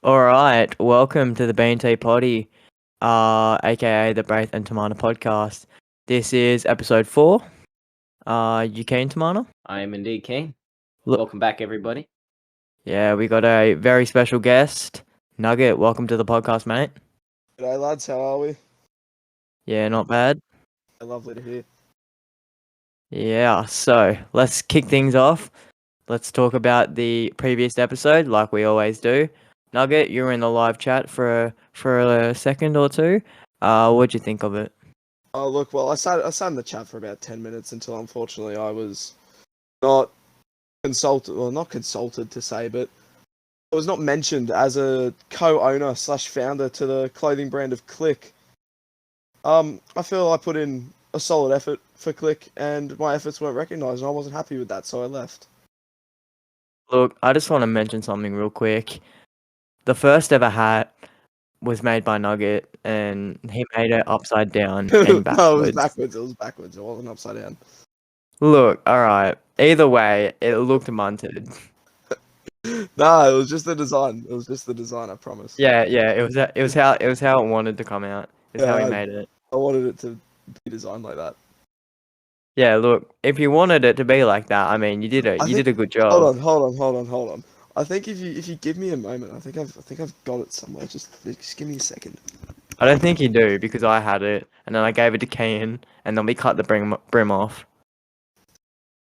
All right, welcome to the BNT potty, aka the Braith and Tahmana podcast. This is episode 4. You keen, Tahmana? I am indeed keen. Look, Welcome back, everybody. yeah, we got a very special guest, Nugget. Welcome to the podcast, mate. G'day lads, how are we? Yeah, not bad. Lovely to hear. Yeah, so let's kick things off. Let's talk about the previous episode, like we always do. Nugget, you were in the live chat for a second or two. What'd you think of it? Oh look, well I sat in the chat for about 10 minutes until unfortunately I was not consulted to say, but I was not mentioned as a co-owner / founder to the clothing brand of Click. I feel I put in a solid effort for Click and my efforts weren't recognised and I wasn't happy with that, so I left. Look, I just want to mention something real quick. The first ever hat was made by Nugget, and he made it upside down and backwards. No, it was backwards. It wasn't upside down. Look, all right. Either way, it looked munted. No, it was just the design. I promise. Yeah. It was how it wanted to come out. It's how he made it. I wanted it to be designed like that. Yeah. Look, if you wanted it to be like that, I mean, you did a good job. Hold on. I think if you give me a moment, I think I've got it somewhere. Just give me a second. I don't think you do because I had it, and then I gave it to Kian, and then we cut the brim off.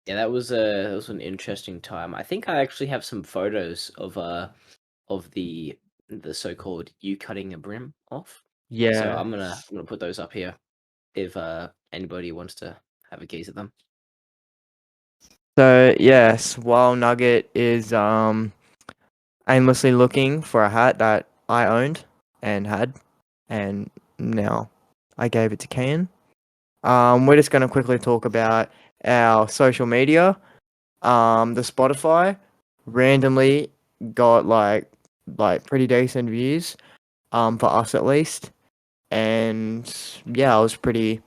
Yeah, that was an interesting time. I think I actually have some photos of the so-called you cutting a brim off. Yeah. So I'm gonna put those up here if anybody wants to have a gaze at them. So yes, while Nugget is aimlessly looking for a hat that I owned and had, and now I gave it to Kian. We're just gonna quickly talk about our social media. The Spotify randomly got like pretty decent views, for us at least, and yeah, I was pretty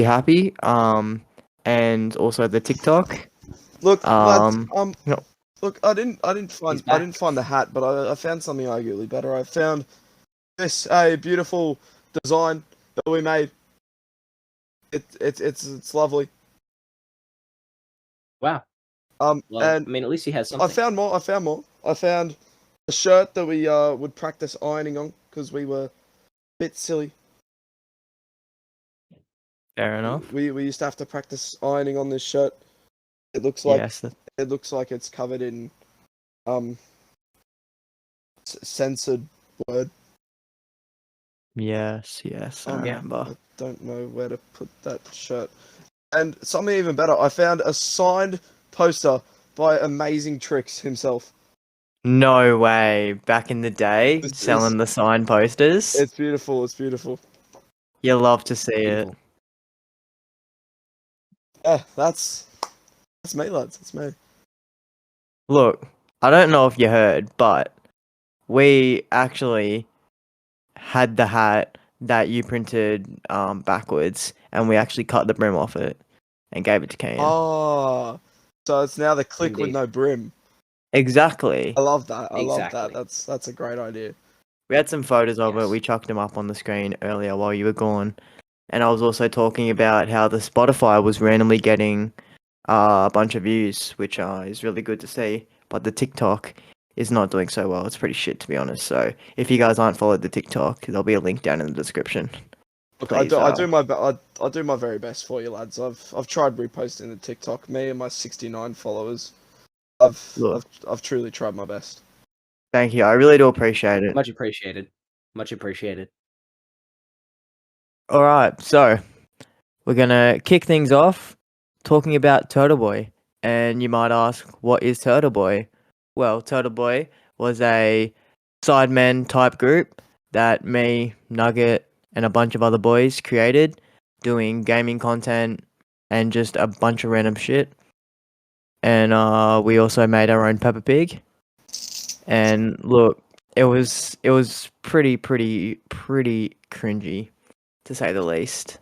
happy. And also the TikTok. Look, lads, no. look, I didn't find the hat, but I found something arguably better. I found this beautiful design that we made. It's lovely. Wow. Well, and I mean, at least you had something. I found more. I found a shirt that we would practice ironing on because we were a bit silly. Fair enough. We used to have to practice ironing on this shirt. It looks like it looks like it's covered in censored word. Yes, I remember. I don't know where to put that shirt. And something even better, I found a signed poster by Amazing Tricks himself. No way. Back in the day, selling the signed posters. It's beautiful. You love to see it. Yeah, that's me, lads. That's me. Look, I don't know if you heard, but we actually had the hat that you printed backwards, and we actually cut the brim off it and gave it to Kian. Oh, so it's now the Click with no brim. Exactly. I love that. Love that. That's a great idea. We had some photos of it. We chucked them up on the screen earlier while you were gone. And I was also talking about how the Spotify was randomly getting a bunch of views, which is really good to see. But the TikTok is not doing so well. It's pretty shit, to be honest. So if you guys aren't followed the TikTok, there'll be a link down in the description. Look, I do my very best for you, lads. I've tried reposting the TikTok. Me and my 69 followers. I've truly tried my best. Thank you. I really do appreciate it. Much appreciated. All right, so we're gonna kick things off talking about Turtle Boy. And you might ask, what is Turtle Boy? Well, Turtle Boy was a sidemen type group that me, Nugget, and a bunch of other boys created, doing gaming content and just a bunch of random shit. And we also made our own Peppa Pig. And look, it was pretty cringy, to say the least.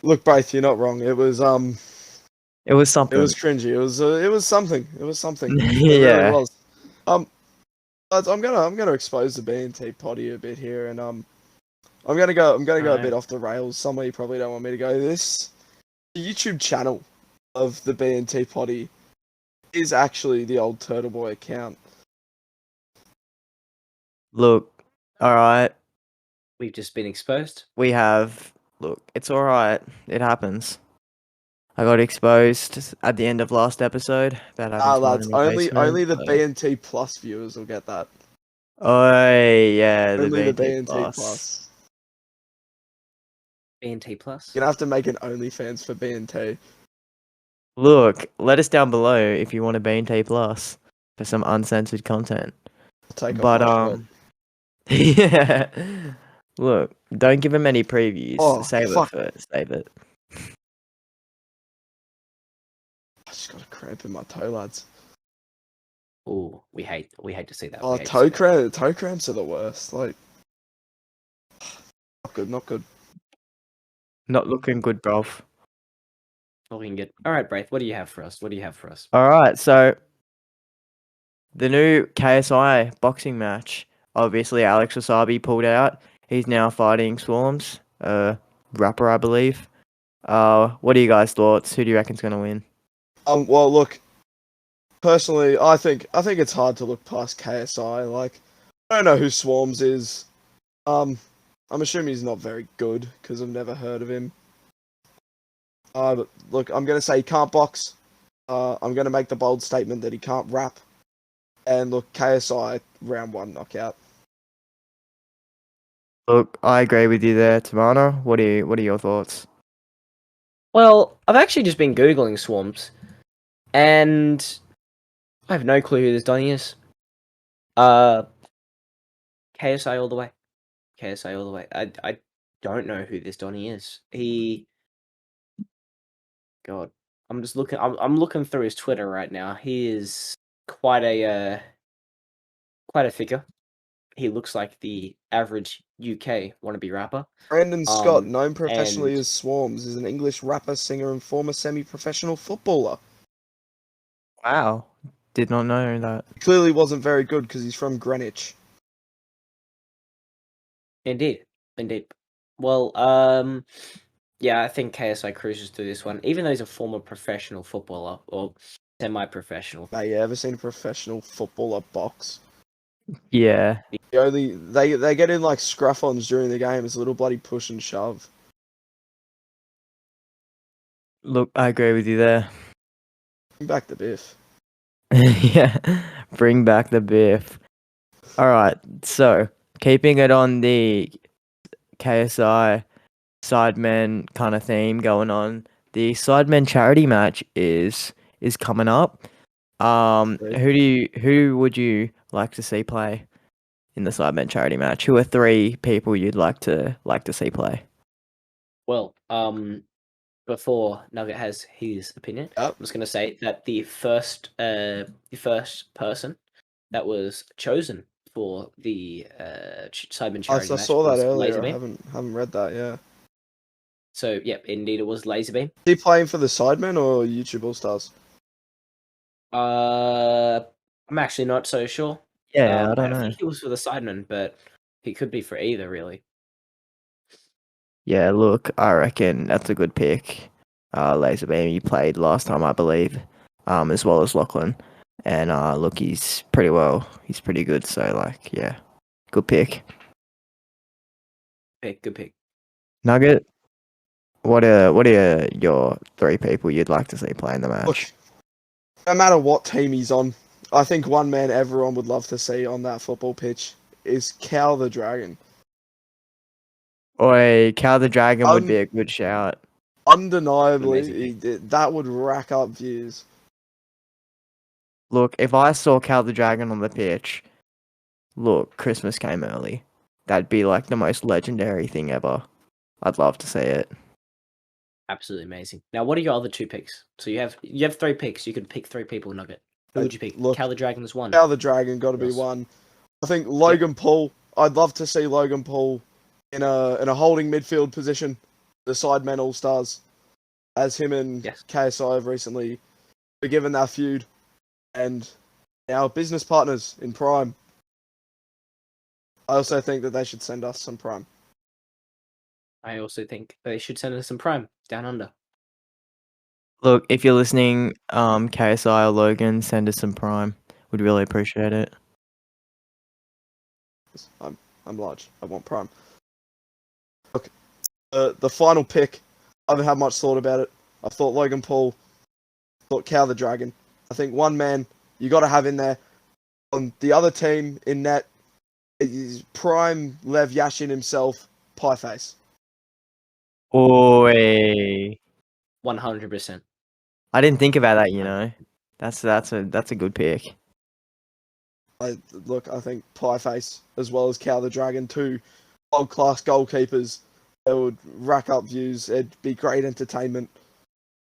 Look, Braith, you're not wrong. It was something. It was cringy. It was something. It was something. Yeah. It really was. I'm gonna expose the BNT potty a bit here, and I'm gonna go a Alright. bit off the rails. Somewhere you probably don't want me to go. This YouTube channel of the BNT potty is actually the old Turtle Boy account. Look, all right, We've just been exposed. we have. Look, it's all right. It happens. I got exposed at the end of last episode. That happens fine Lads, in the basement. only the so- BNT Plus viewers will get that. Oh yeah, the Only the BNT BNT Plus. Plus. BNT Plus. You're gonna have to make an OnlyFans for BNT. Look, let us down below if you want a BNT Plus for some uncensored content. I'll take But off my shirt. yeah. Look, don't give him any previews. Oh, Save fuck. it first. Save it. I just got a cramp in my toe, lads. Oh, we hate to see that. Oh, We hate to see that. toe cramps are the worst. Like, not good, not good. Not looking good, bruv. Looking good. All right, Braith, what do you have for us? What do you have for us? All right, so the new KSI boxing match. Obviously, Alex Wasabi pulled out. He's now fighting Swarms, rapper, I believe. What are you guys' thoughts? Who do you reckon's gonna win? Well, look, personally, I think it's hard to look past KSI. Like, I don't know who Swarms is. I'm assuming he's not very good because I've never heard of him. But look, I'm gonna say he can't box. I'm gonna make the bold statement that he can't rap. And look, KSI round 1 knockout. Look, I agree with you there, Tahmana. What are your thoughts? Well, I've actually just been googling swarms, and I have no clue who this Donny is. KSI all the way. KSI all the way. I don't know who this Donny is. God, I'm just looking. I'm looking through his Twitter right now. He is quite a figure. He looks like the average UK wannabe rapper. Brandon Scott, known and- professionally as Swarms, is an English rapper, singer, and former semi-professional footballer. Wow, did not know that. He clearly wasn't very good because he's from Greenwich. Indeed. Well, yeah, I think KSI cruises through this one, even though he's a former professional footballer or semi-professional. Mate, you ever seen a professional footballer box? Yeah, They get in like scruff-ons during the game. It's a little bloody push and shove. look, I agree with you there. Bring back the Biff. Yeah, bring back the beef. All right, so keeping it on the KSI sidemen kind of theme going on, the sidemen charity match is coming up. Great. Who would you like to see play in the sidemen charity match? Who are 3 people you'd like to see play? Well, before Nugget has his opinion, Yep. I'm just going to say that the first person that was chosen for the Sidemen I charity match saw that was earlier. I Laserbeam. haven't read that. Yeah. So, yep, indeed, it was Laserbeam. Is he playing for the Sidemen or YouTube All Stars? I'm actually not so sure. Yeah, I don't know. think he was for the Sidemen, but he could be for either, really. Yeah, look, I reckon that's a good pick. Laserbeam, he played last time, I believe, as well as Lachlan. And look, he's pretty good. So like, yeah, good pick. Good pick. Nugget, what are your 3 people you'd like to see play in the match? Look, no matter what team he's on, I think one man everyone would love to see on that football pitch is Cal the Dragon. Oi, Cal the Dragon would be a good shout. Undeniably, that would rack up views. Look, if I saw Cal the Dragon on the pitch, look, Christmas came early. That'd be like the most legendary thing ever. I'd love to see it. Absolutely amazing. Now, what are your other 2 picks? So you have 3 picks. You could pick 3 people, Nugget. Who would you pick? Look, Cal the Dragon is one. Cal the Dragon got to be Yes. one. I think Logan Paul. I'd love to see Logan Paul in a holding midfield position, the Sidemen All Stars, as him and Yes. KSI have recently forgiven that feud, and now business partners in prime. I also think that they should send us some prime. I also think they should send us some prime down under. Look, if you're listening, KSI or Logan, send us some prime. We'd really appreciate it. I'm large. I want prime. Look, the final pick. I haven't had much thought about it. I thought Logan Paul. Thought Cow the Dragon. I think one man you got to have in there. On the other team in net is prime Lev Yashin himself, Pieface. Oi. 100%. I didn't think about that, you know. That's a good pick. I think Pieface as well as Cow the Dragon, two world-class goalkeepers. They would rack up views. It'd be great entertainment.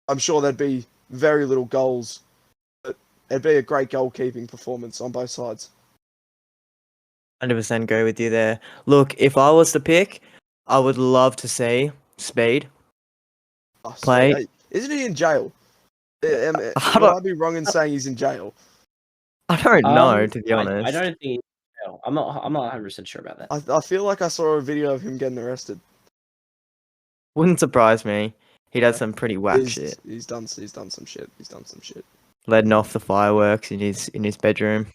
I'm sure there'd be very little goals, but it'd be a great goalkeeping performance on both sides. 100% go with you there. Look, if I was to pick, I would love to see Speed Oh, play. Hey, isn't he in jail? Would don't- I be wrong in saying he's in jail? I don't know, to be honest. I don't think. No, I'm not 100% sure about that. I feel like I saw a video of him getting arrested. Wouldn't surprise me. He does Yeah. some pretty whack shit. He's done some shit. Letting off the fireworks in his bedroom.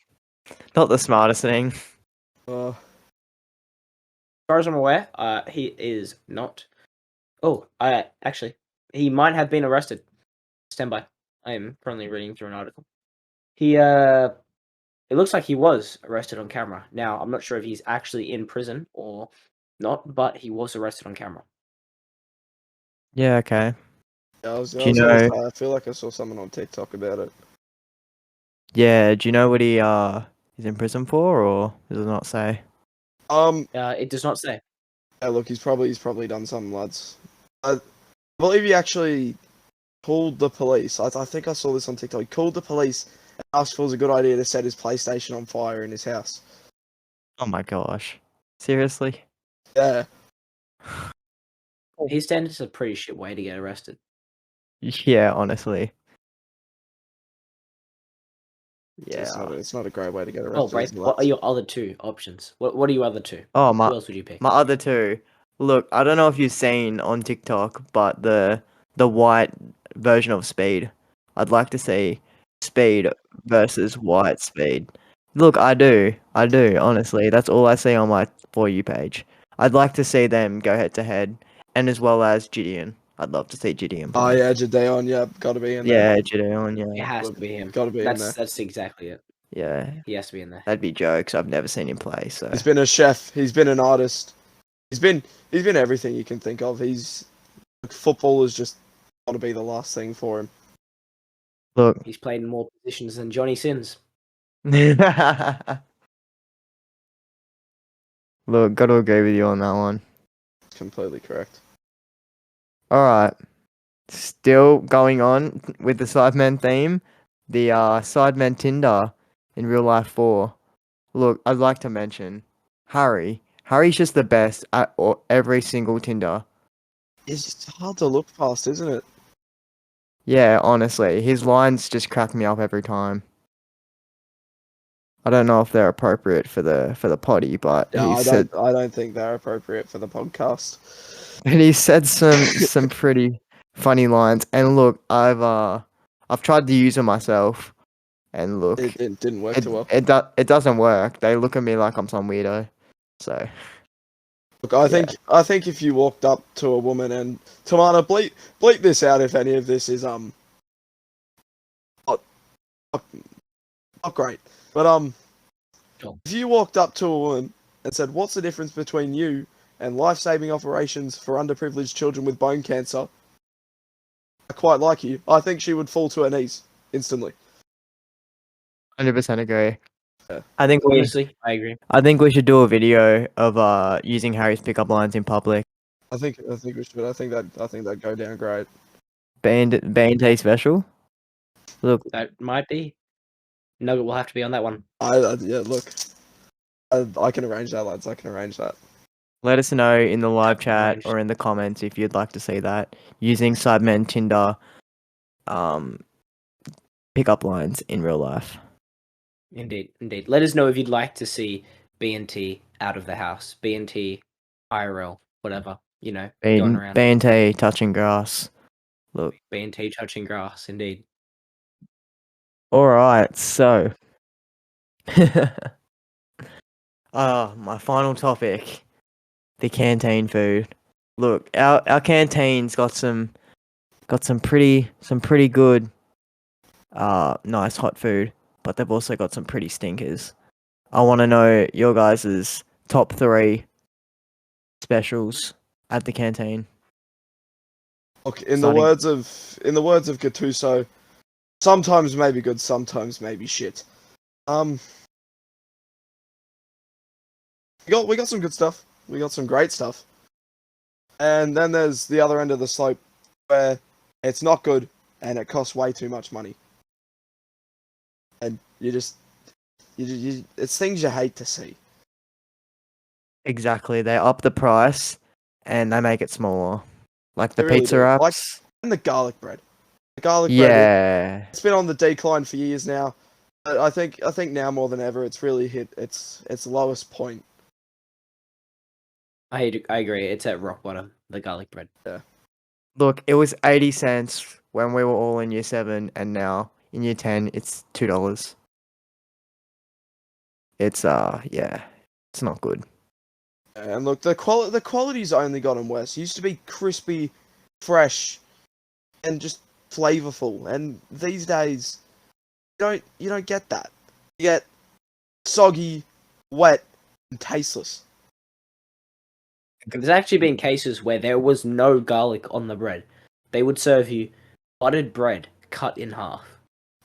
Not the smartest thing. Uh, As far as I'm aware, he is not. Oh, actually, he might have been arrested. Stand by. I am currently reading through an article. It looks like he was arrested on camera. Now, I'm not sure if he's actually in prison or not, but he was arrested on camera. Yeah, okay. yeah, I Do you know? I feel like I saw someone on TikTok about it. Yeah, do you know what he's in prison for, or does it not say? It does not say. Yeah, look, he's probably done something, lads. I believe he actually called the police. I think I saw this on TikTok. He called the police and asked if it was a good idea to set his PlayStation on fire in his house. Oh my gosh. Seriously? Yeah. His standards a pretty shit way to get arrested. Yeah, honestly. Yeah. It's not a great way to get arrested. Oh, right. What are your other two options? What are your other two? Oh, Who else would you pick? my other two. Look, I don't know if you've seen on TikTok, but the white version of Speed. I'd like to see Speed versus White Speed. Look, I do, honestly. That's all I see on my For You page. I'd like to see them go head to head, and as well as Gideon. I'd love to see Gideon Oh play. yeah, Gideon, yeah, gotta be in there. Yeah, Gideon, It yeah. has to be him. Gotta be in there. That's exactly it. Yeah. He has to be in there. That'd be jokes. I've never seen him play, so He's been a chef, he's been an artist. He's been everything you can think of. Football is just gotta be the last thing for him. look. He's played in more positions than Johnny Sins. Look, gotta agree with you on that one. Completely correct. Alright. Still going on with the sidemen theme. The sidemen Tinder in real life 4. Look, I'd like to mention Harry. Harry's just the best at every single Tinder. It's just hard to look past, isn't it? Yeah, honestly. His lines just crack me up every time. I don't know if they're appropriate for the potty, but Yeah, he I don't think they're appropriate for the podcast. and he said some pretty funny lines. And look, I've tried to use them myself, and look, It didn't work too well. it doesn't work. They look at me like I'm some weirdo. So Look, I think if you walked up to a woman and Tahmana, bleep this out if any of this is not great. But Sure. if you walked up to a woman and said, "What's the difference between you and life-saving operations for underprivileged children with bone cancer?" I quite like you. I think she would fall to her knees instantly. 100% agree. Yeah. I think Honestly, I agree. we should do a video of using Harry's pickup lines in public. I think we should. I think that'd go down great. BNT special. Look, That might be. Nugget will have to be on that one. Yeah, look, I can arrange that, lads. I can arrange that. let us know in the live chat Arranged. or in the comments if you'd like to see that using sidemen Tinder pickup lines in real life. Indeed. Let us know if you'd like to see BNT out of the house. BNT, IRL, whatever, going around. BNT touching grass. Look. BNT touching grass, indeed. All right, so. My final topic, the canteen food. Look, our canteen's got some pretty good nice hot food, but they've also got some pretty stinkers. I want to know your guys' top 3 specials at the canteen. Look, in the words of Gattuso, sometimes maybe good, sometimes maybe shit. We got some good stuff. We got some great stuff. And then there's the other end of the slope where it's not good and it costs way too much money. And it's things you hate to see. Exactly, they up the price and they make it smaller. Like the They really pizza do. wraps. Like, and the garlic bread. The garlic bread. Yeah. It's been on the decline for years now. But I think now more than ever it's really hit its lowest point. I agree. It's at rock bottom, the garlic bread. Yeah. Look, it was 80 cents when we were all in year 7, and now in year 10 it's $2. It's it's not good. And look, the quality's only gotten worse. It used to be crispy, fresh, and just flavorful. And these days, you don't get that. You get soggy, wet, and tasteless. There's actually been cases where there was no garlic on the bread. They would serve you buttered bread cut in half.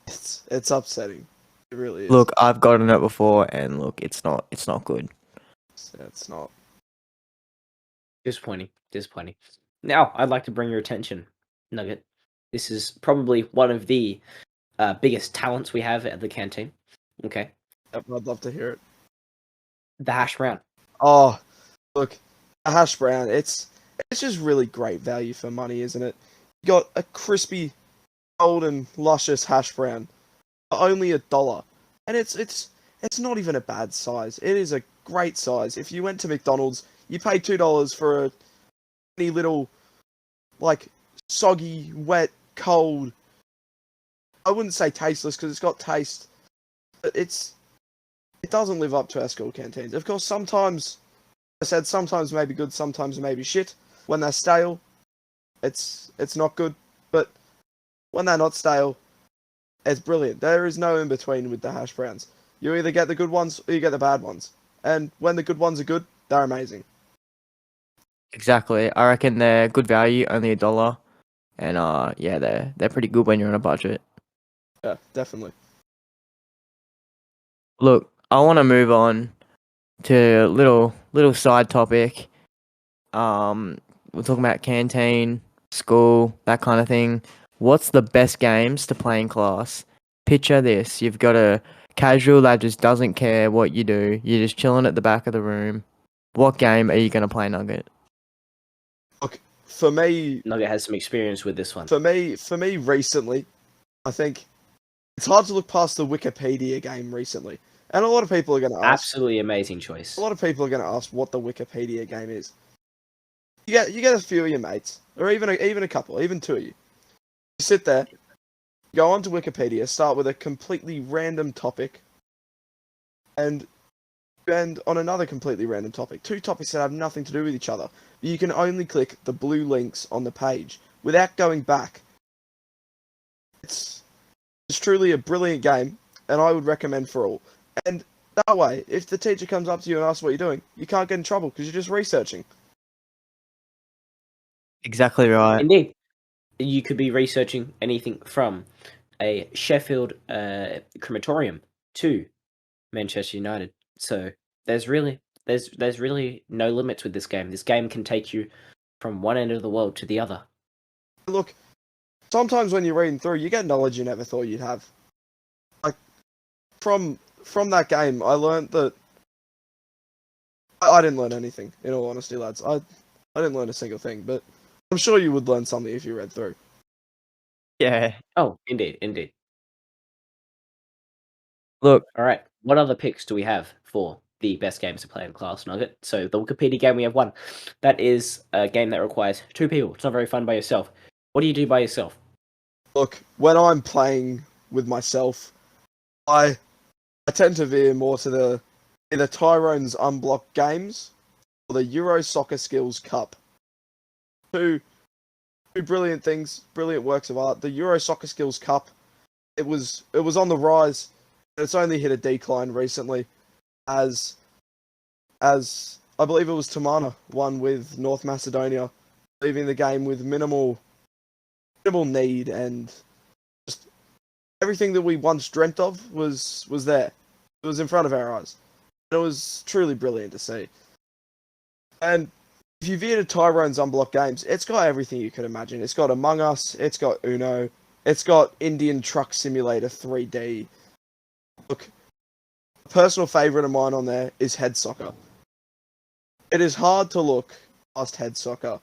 It's upsetting. It really is. Look, I've gotten it before, and look, it's not good. It's not. Disappointing. Now, I'd like to bring your attention, Nugget. This is probably one of the biggest talents we have at the canteen. Okay. Yep, I'd love to hear it. The hash brown. Oh, look, a hash brown. It's just really great value for money, isn't it? You got a crispy, golden, luscious hash brown for only $1, and it's not even a bad size. It is a great size. If you went to McDonald's, you pay $2 for a tiny little, like, soggy, wet, cold. I wouldn't say tasteless because it's got taste, but it doesn't live up to our school canteens. Of course, sometimes maybe good, sometimes maybe shit. When they're stale, it's not good. But when they're not stale, it's brilliant. There is no in between with the hash browns. You either get the good ones or you get the bad ones. And when the good ones are good, they're amazing. Exactly. I reckon they're good value, only $1, and they're pretty good when you're on a budget. Yeah, definitely. Look, I want to move on to a little side topic. We're talking about canteen, school, that kind of thing. What's the best games to play in class? Picture this: you've got a casual that just doesn't care what you do. You're just chilling at the back of the room. What game are you gonna play, Nugget? Look, for me, Nugget has some experience with this one. For me, recently, I think it's hard to look past the Wikipedia game recently, and a lot of people are going to ask. Absolutely amazing choice. A lot of people are going to ask what the Wikipedia game is. You get a few of your mates, or even a couple, even 2 of you. You sit there, go onto Wikipedia, start with a completely random topic, and on another completely random topic. 2 topics that have nothing to do with each other. You can only click the blue links on the page without going back. It's truly a brilliant game, and I would recommend for all. And that way, if the teacher comes up to you and asks what you're doing, you can't get in trouble because you're just researching. Exactly right. Indeed. You could be researching anything from a Sheffield crematorium to Manchester United. So there's really no limits with this game. This game can take you from one end of the world to the other. Look, sometimes when you're reading through, you get knowledge you never thought you'd have. Like from that game, I learned that I didn't learn anything. In all honesty, lads, I didn't learn a single thing. But I'm sure you would learn something if you read through. Yeah. Oh, indeed. Look, All right. What other picks do we have for the best games to play in class, Nugget. So the Wikipedia game we have one. That is a game that requires 2 people. It's not very fun by yourself. What do you do by yourself? Look, when I'm playing with myself, I tend to veer more to the either Tyrone's Unblocked Games or the Euro Soccer Skills Cup. Two brilliant things, brilliant works of art. The Euro Soccer Skills Cup, it was on the rise. It's only hit a decline recently, as I believe it was Tahmana won with North Macedonia, leaving the game with minimal need, and just everything that we once dreamt of was there. It was in front of our eyes. And it was truly brilliant to see. And if you veer to Tyrone's Unblocked Games, it's got everything you could imagine. It's got Among Us, it's got Uno, it's got Indian Truck Simulator 3D. Look, a personal favourite of mine on there is Head Soccer. It is hard to look past Head Soccer.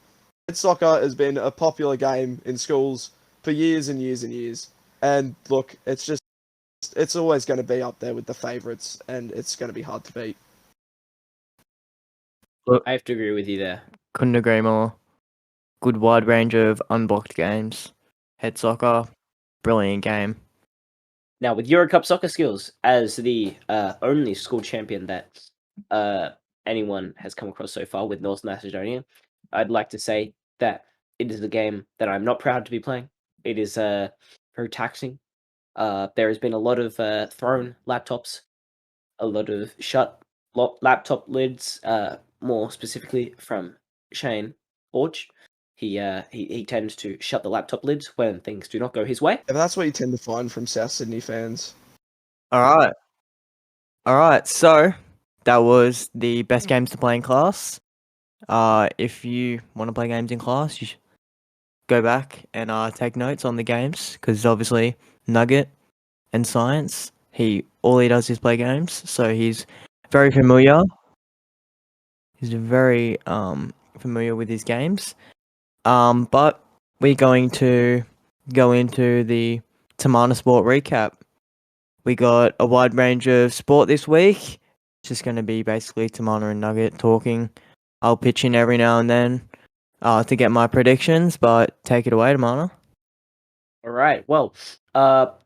Head Soccer has been a popular game in schools for years and years and years. And look, it's always going to be up there with the favourites, and it's going to be hard to beat. I have to agree with you there. Couldn't agree more. Good wide range of unblocked games. Head Soccer, brilliant game. Now, with Eurocup Soccer Skills, as the only school champion that anyone has come across so far with North Macedonia, I'd like to say that it is a game that I'm not proud to be playing. It is very taxing. There has been a lot of thrown laptops, a lot of shut laptop lids, more specifically from Shane Orge. He tends to shut the laptop lids when things do not go his way. Yeah, but that's what you tend to find from South Sydney fans. All right. So that was the best games to play in class. If you want to play games in class, you should go back and take notes on the games, because obviously Nugget and Science, all he does is play games, so he's very familiar. He's very familiar with his games. But we're going to go into the Tahmana Sport recap. We got a wide range of sport this week. It's just going to be basically Tahmana and Nugget talking. I'll pitch in every now and then to get my predictions, but take it away, Tahmana. All right. Well,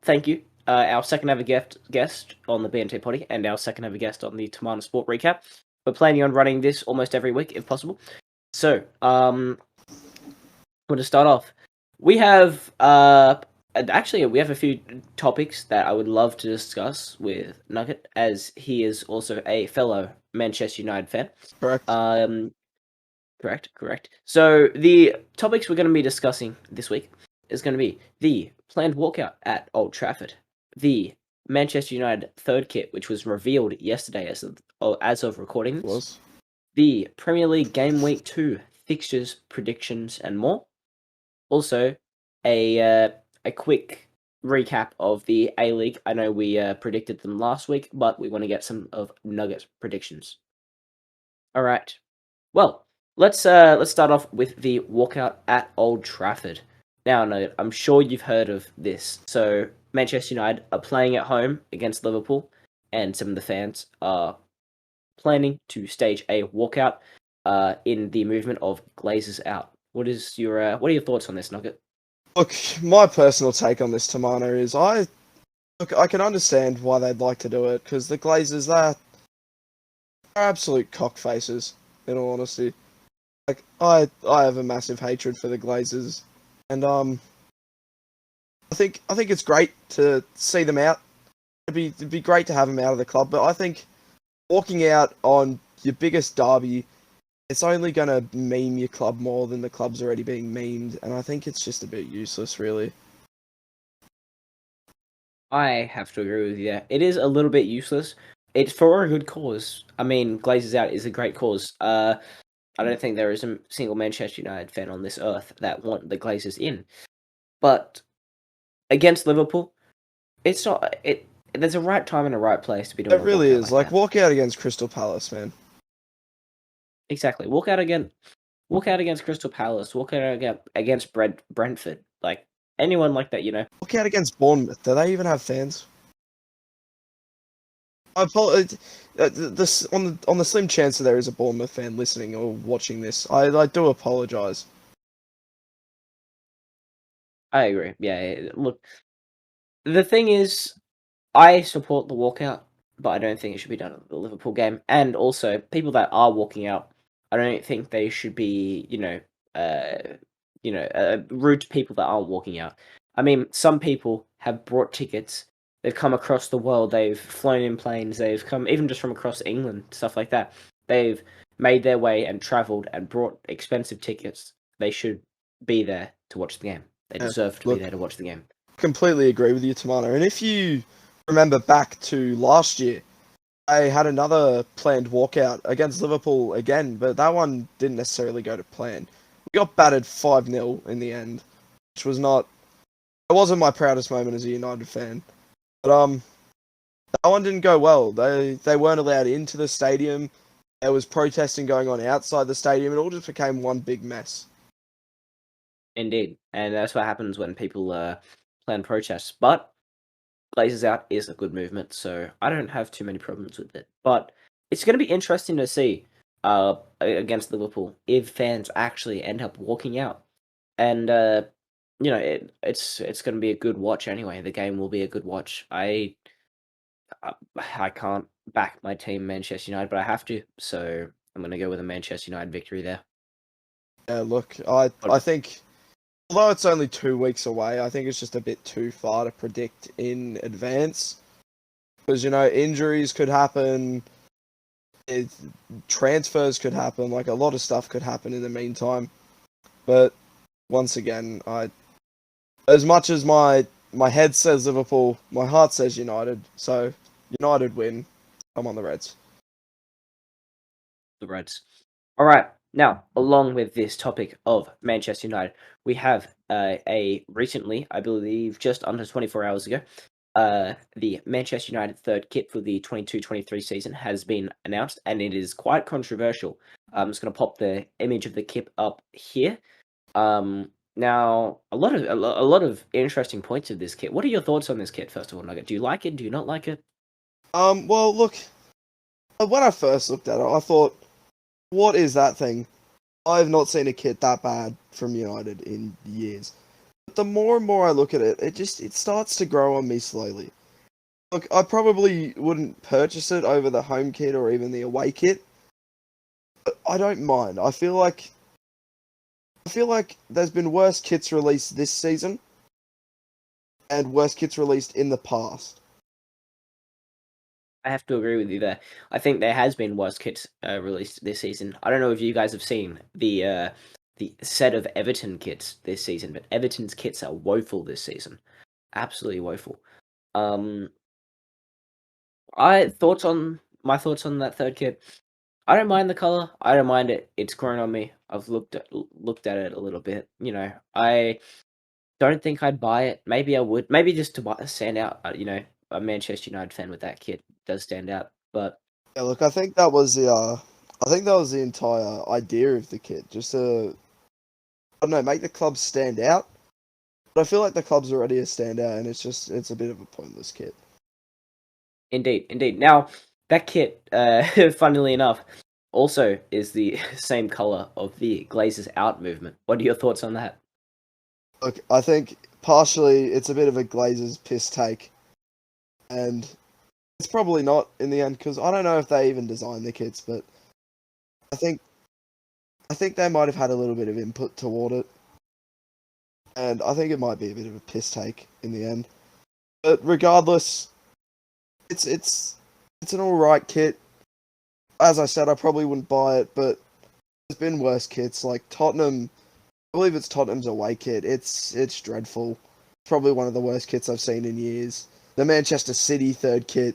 thank you. Our second ever guest on the BNT potty, and our second ever guest on the Tahmana Sport recap. We're planning on running this almost every week, if possible. So, to start off, we have we have a few topics that I would love to discuss with Nugget, as he is also a fellow Manchester United fan. Correct. So the topics we're going to be discussing this week is going to be the planned walkout at Old Trafford, the Manchester United third kit, which was revealed yesterday as of recording this, the Premier League Game Week 2 fixtures, predictions, and more. Also, a quick recap of the A-League. I know we predicted them last week, but we want to get some of Nugget's predictions. All right. Well, let's start off with the walkout at Old Trafford. Now, Nugget, I'm sure you've heard of this. So, Manchester United are playing at home against Liverpool, and some of the fans are planning to stage a walkout in the movement of Glazers out. What are your thoughts on this, Nugget? Look, my personal take on this, Tahmana, is I can understand why they'd like to do it, because the Glazers, they're absolute cockfaces, in all honesty. Like, I have a massive hatred for the Glazers, and I think it's great to see them out. It'd be great to have them out of the club, but I think walking out on your biggest derby, it's only going to meme your club more than the club's already being memed, and I think it's just a bit useless, really. I have to agree with you there. It is a little bit useless. It's for a good cause. I mean, Glazers out is a great cause. I don't think there is a single Manchester United fan on this earth that want the Glazers in. But against Liverpool, it's not. There's a right time and a right place to be doing. It really is. Like walk out against Crystal Palace, man. Exactly. Walk out against Crystal Palace. Walk out against Brentford. Like anyone like that, you know. Walk out against Bournemouth. Do they even have fans? I apologize. This on the slim chance that there is a Bournemouth fan listening or watching this, I do apologize. I agree. Yeah, look, the thing is, I support the walkout, but I don't think it should be done at the Liverpool game. And also, people that are walking out, I don't think they should be, rude to people that aren't walking out. I mean, some people have brought tickets. They've come across the world. They've flown in planes. They've come even just from across England, stuff like that. They've made their way and travelled and brought expensive tickets. They should be there to watch the game. They Yeah, deserve to look, be there to watch the game. completely agree with you, Tahmana. And if you remember back to last year, I had another planned walkout against Liverpool again, but that one didn't necessarily go to plan. We got battered 5-0 in the end, which was not. It wasn't my proudest moment as a United fan. But that one didn't go well. They weren't allowed into the stadium. There was protesting going on outside the stadium. It all just became one big mess. Indeed, and that's what happens when people plan protests. But Glazers out is a good movement, so I don't have too many problems with it. But it's going to be interesting to see against Liverpool if fans actually end up walking out, and it's going to be a good watch anyway. The game will be a good watch. I can't back my team Manchester United, but I have to, so I'm going to go with a Manchester United victory there. Yeah, look, I think, although it's only 2 weeks away, I think it's just a bit too far to predict in advance. Because, injuries could happen, transfers could happen, like a lot of stuff could happen in the meantime. But once again, as much as my head says Liverpool, my heart says United. So United win. I'm on the Reds. The Reds. All right. Now, along with this topic of Manchester United, we have a recently, I believe, just under 24 hours ago, the Manchester United third kit for the 22-23 season has been announced, and it is quite controversial. I'm just going to pop the image of the kit up here. Now, a lot of interesting points of this kit. What are your thoughts on this kit, first of all, Nugget? Do you like it? Do you not like it? Well, look, when I first looked at it, I thought, what is that thing? I've not seen a kit that bad from United in years. But the more and more I look at it, it starts to grow on me slowly. Look, I probably wouldn't purchase it over the home kit or even the away kit. But I don't mind. I feel like there's been worse kits released this season and worse kits released in the past. I have to agree with you there. I think there has been worse kits released this season. I don't know if you guys have seen the set of Everton kits this season, but Everton's kits are woeful this season, absolutely woeful. My thoughts on that third kit. I don't mind the color. I don't mind it. It's grown on me. I've looked at it a little bit. I don't think I'd buy it. Maybe I would. Maybe just to stand out. A Manchester United fan with that kit does stand out. But Yeah, look, I think that was the entire idea of the kit, just to, I don't know, make the clubs stand out. But I feel like the club's already a standout, and it's a bit of a pointless kit. indeed. Now that kit, funnily enough, also is the same color of the Glazers out movement. What are your thoughts on that? Look, I think partially it's a bit of a Glazers piss take, and it's probably not in the end because I don't know if they even designed the kits, but I think they might have had a little bit of input toward it, and I think it might be a bit of a piss take in the end. But regardless, it's an alright kit. As I said, I probably wouldn't buy it, but there's been worse kits like Tottenham. I believe it's Tottenham's away kit. It's dreadful. Probably one of the worst kits I've seen in years. The Manchester City third kit,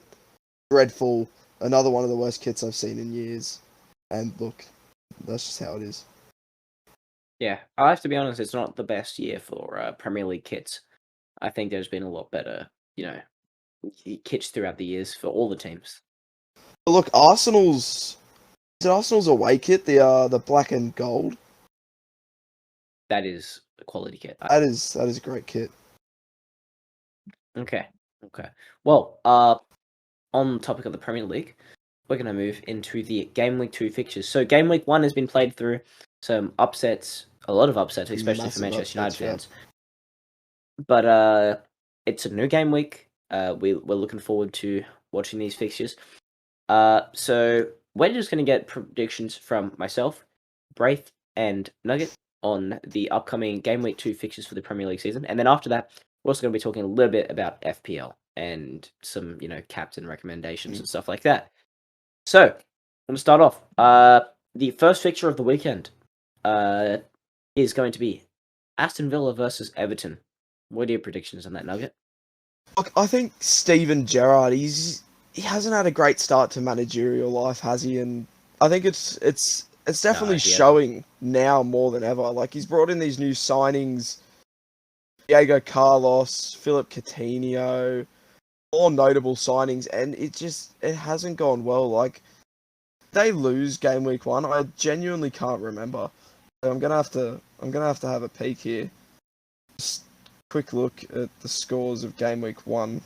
dreadful. Another one of the worst kits I've seen in years. And look, that's just how it is. Yeah, I have to be honest. It's not the best year for Premier League kits. I think there's been a lot better, kits throughout the years for all the teams. But look, Arsenal's away kit, the black and gold. That is a quality kit. That is a great kit. Okay. Well, on the topic of the Premier League, we're going to move into the Game Week 2 fixtures. So Game Week 1 has been played through. Some upsets, a lot of upsets, especially for Manchester United fans. But it's a new game week. We're looking forward to watching these fixtures. So we're just going to get predictions from myself, Braith, and Nugget on the upcoming Game Week 2 fixtures for the Premier League season. And then after that, we're also going to be talking a little bit about FPL and some, captain recommendations and stuff like that. So, I'm going to start off. The first fixture of the weekend is going to be Aston Villa versus Everton. What are your predictions on that, Nugget? Look, I think Steven Gerrard, he hasn't had a great start to managerial life, has he? And I think it's definitely showing now more than ever. Like, he's brought in these new signings, Diego Carlos, Philip Coutinho, all notable signings, and it hasn't gone well. Like, they lose game week 1. I genuinely can't remember. I'm gonna have to have a peek here. Just quick look at the scores of game week 1.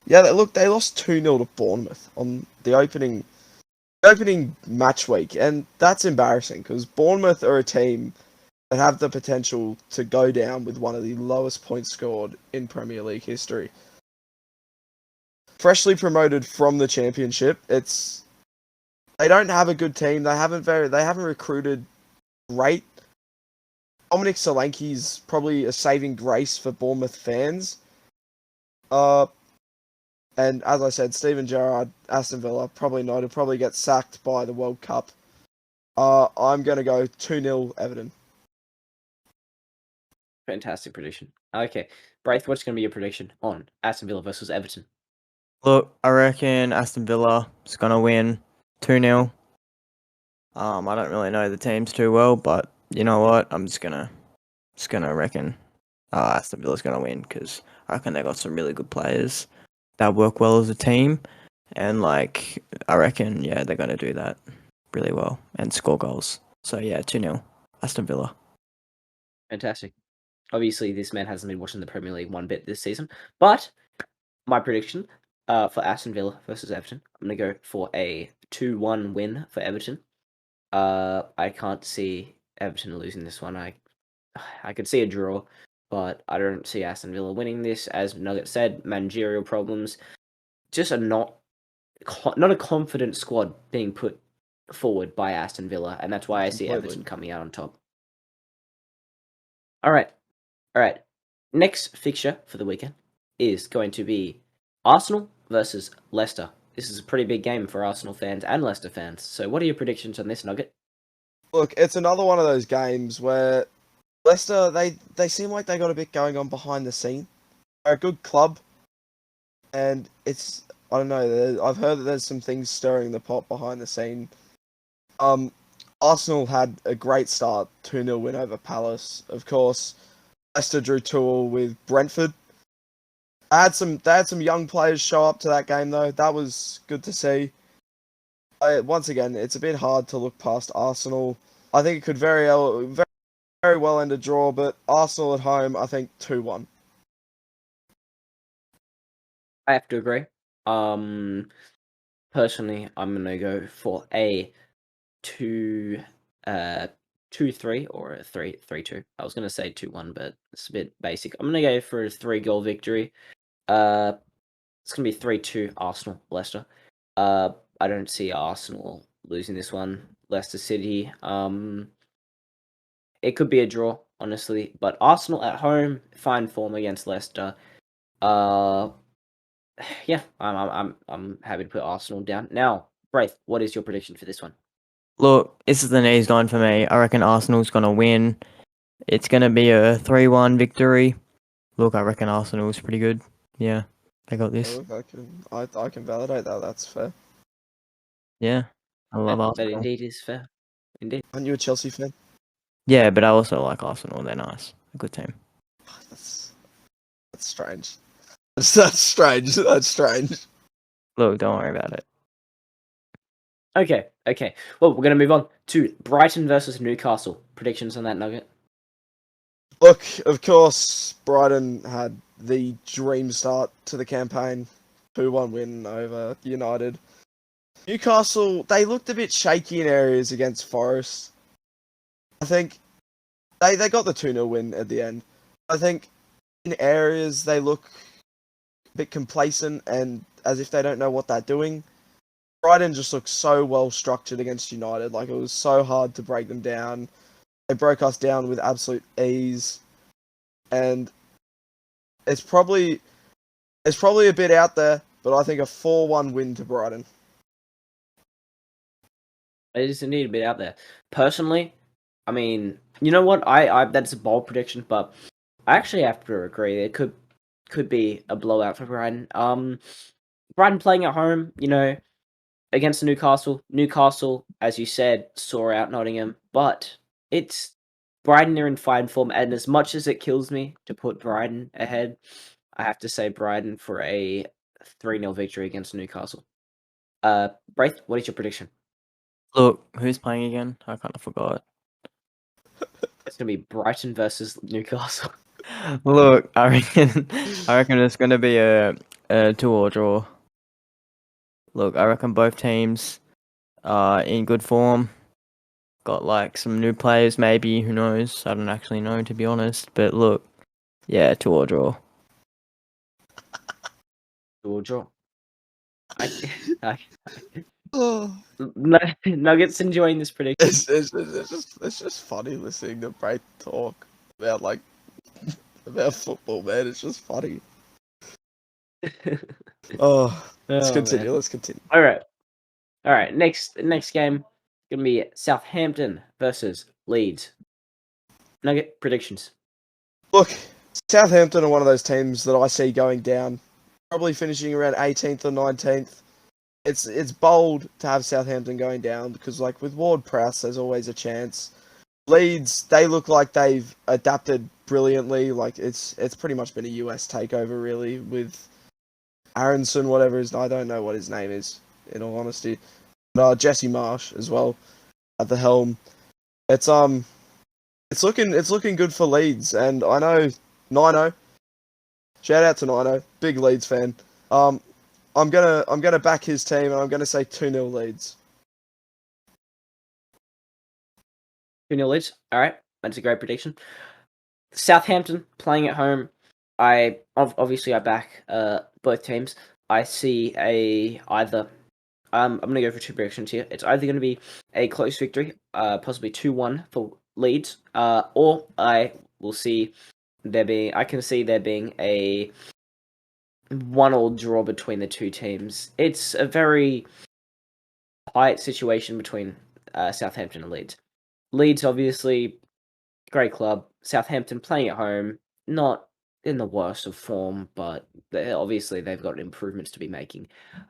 Yeah, they lost 2-0 to Bournemouth on the opening match week, and that's embarrassing because Bournemouth are a team that have the potential to go down with one of the lowest points scored in Premier League history. Freshly promoted from the Championship, they don't have a good team. They haven't recruited great. Dominic Solanke's probably a saving grace for Bournemouth fans. And as I said, Steven Gerrard, Aston Villa, probably not. He'll probably get sacked by the World Cup. I'm going to go 2-0 Everton. Fantastic prediction. Okay. Braith, what's going to be your prediction on Aston Villa versus Everton? Look, I reckon Aston Villa is going to win 2-0. I don't really know the teams too well, but you know what? I'm just gonna reckon Aston Villa's gonna win because I reckon they got some really good players that work well as a team, and I reckon they're gonna do that really well and score goals. So 2-0 Aston Villa. Fantastic. Obviously, this man hasn't been watching the Premier League one bit this season, but my prediction for Aston Villa versus Everton, I'm gonna go for a 2-1 win for Everton. I can't see Everton losing this one. I could see a draw, but I don't see Aston Villa winning this. As Nugget said, managerial problems, just not a confident squad being put forward by Aston Villa, and that's why I see Everton coming out on top. All right. Next fixture for the weekend is going to be Arsenal versus Leicester. This is a pretty big game for Arsenal fans and Leicester fans. So what are your predictions on this, Nugget? Look, it's another one of those games where Leicester, they seem like they got a bit going on behind the scene. They're a good club, and I don't know, I've heard that there's some things stirring the pot behind the scene. Arsenal had a great start, 2-0 win over Palace. Of course, Leicester drew Turle with Brentford. They had some young players show up to that game though. That was good to see. Once again, it's a bit hard to look past Arsenal. I think it could very well end a draw, but Arsenal at home, I think 2-1. I have to agree. Personally, I'm gonna go for a 2-3 or a 3-2. I was gonna say 2-1, but it's a bit basic. I'm gonna go for a 3-goal victory. It's gonna be 3-2 Arsenal, Leicester. I don't see Arsenal losing this one. Leicester City. It could be a draw, honestly, but Arsenal at home, fine form against Leicester. I'm happy to put Arsenal down. Now, Braith, what is your prediction for this one? Look, this is the knees going for me. I reckon Arsenal's going to win. It's going to be a 3-1 victory. Look, I reckon Arsenal's pretty good. Yeah, they got this. I can validate that. That's fair. Yeah, I love Arsenal. That indeed is fair. Indeed. Aren't you a Chelsea fan? Yeah, but I also like Arsenal. They're nice. A good team. That's strange. That's strange. That's strange. Look, don't worry about it. Okay. Well, we're going to move on to Brighton versus Newcastle. Predictions on that, Nugget? Look, of course, Brighton had the dream start to the campaign. 2-1 win over United. Newcastle, they looked a bit shaky in areas against Forest. I think they got the 2-0 win at the end. I think in areas they look a bit complacent and as if they don't know what they're doing. Brighton just looked so well structured against United. Like, it was so hard to break them down. They broke us down with absolute ease. And it's probably a bit out there, but I think a 4-1 win to Brighton. It is indeed a bit out there. Personally, I mean, you know what? I that's a bold prediction, but I actually have to agree. It could be a blowout for Brighton. Brighton playing at home, against Newcastle. Newcastle, as you said, saw out Nottingham, but it's Brighton are in fine form, and as much as it kills me to put Brighton ahead, I have to say Brighton for a 3-0 victory against Newcastle. Braith, what is your prediction? Look, who's playing again? I kind of forgot. It's gonna be Brighton versus Newcastle. Look, I reckon it's gonna be a 2-2 draw. Look, I reckon both teams are in good form. Got like some new players, maybe. Who knows? I don't actually know, to be honest. But look, yeah, 2-2 draw. 2-2 draw. Oh, Nuggets enjoying this prediction. it's just funny listening to Braith talk about about football, man. It's just funny. Let's continue. Man. Let's continue. All right. Next game gonna be Southampton versus Leeds. Nugget predictions. Look, Southampton are one of those teams that I see going down, probably finishing around 18th or 19th. It's bold to have Southampton going down because, like, with Ward-Prowse, there's always a chance. Leeds, they look like they've adapted brilliantly. Like, it's pretty much been a US takeover, really, with Aronson, whatever his... I don't know what his name is, in all honesty. But Jesse Marsh as well at the helm. It's looking good for Leeds, and I know Nino. Shout out to Nino, big Leeds fan. I'm gonna back his team, and I'm gonna say 2-0 Leeds. 2-0 Leeds. All right, that's a great prediction. Southampton playing at home. I back both teams. I see either. I'm gonna go for two predictions here. It's either gonna be a close victory, possibly 2-1 for Leeds, or I can see there being a 1-1 draw between the two teams. It's a very tight situation between Southampton and Leeds. Leeds, obviously, great club. Southampton playing at home, not in the worst of form, but they've got improvements to be making.